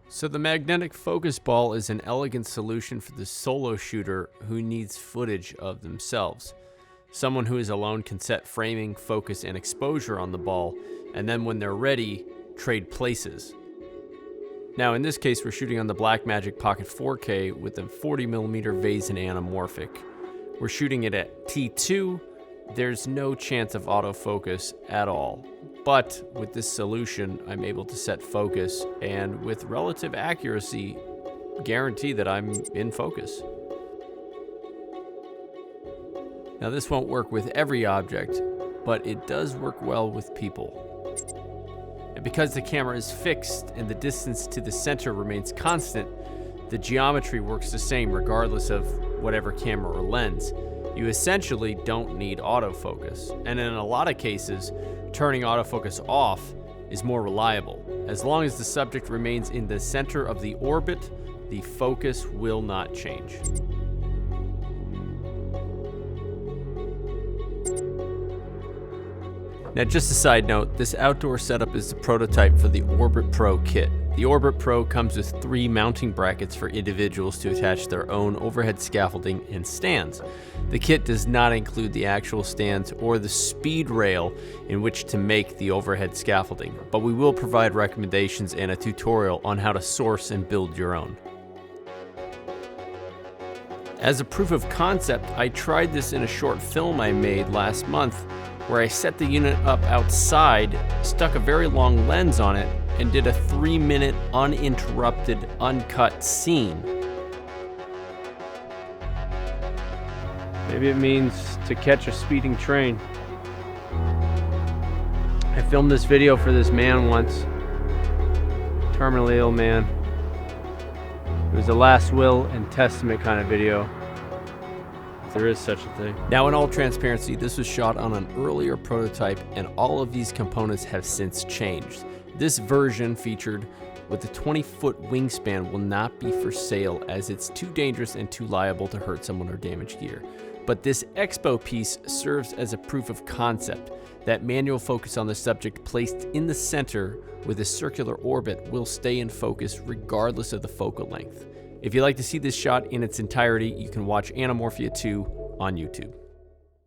So the magnetic focus ball is an elegant solution for the solo shooter who needs footage of themselves. Someone who is alone can set framing, focus, and exposure on the ball, and then when they're ready, trade places. Now in this case, we're shooting on the Blackmagic Pocket 4K with a 40mm Vazen anamorphic. We're shooting it at T2. There's no chance of autofocus at all. But with this solution, I'm able to set focus and with relative accuracy, guarantee that I'm in focus. Now this won't work with every object, but it does work well with people. And because the camera is fixed and the distance to the center remains constant, the geometry works the same regardless of whatever camera or lens. You essentially don't need autofocus, and in a lot of cases, turning autofocus off is more reliable. As long as the subject remains in the center of the orbit, the focus will not change. Now just a side note, this outdoor setup is the prototype for the Orbit Pro kit. The Orbit Pro comes with 3 mounting brackets for individuals to attach their own overhead scaffolding and stands. The kit does not include the actual stands or the speed rail in which to make the overhead scaffolding, but we will provide recommendations and a tutorial on how to source and build your own. As a proof of concept, I tried this in a short film I made last month where I set the unit up outside, stuck a very long lens on it, and did a 3-minute uninterrupted, uncut scene. Maybe it means to catch a speeding train. I filmed this video for this man once, terminally ill man. It was a last will and testament kind of video. There is such a thing. Now in all transparency, this was shot on an earlier prototype and all of these components have since changed. This version featured with a 20-foot wingspan will not be for sale as it's too dangerous and too liable to hurt someone or damage gear. But this expo piece serves as a proof of concept that manual focus on the subject placed in the center with a circular orbit will stay in focus regardless of the focal length. If you'd like to see this shot in its entirety, you can watch Anamorphia 2 on YouTube.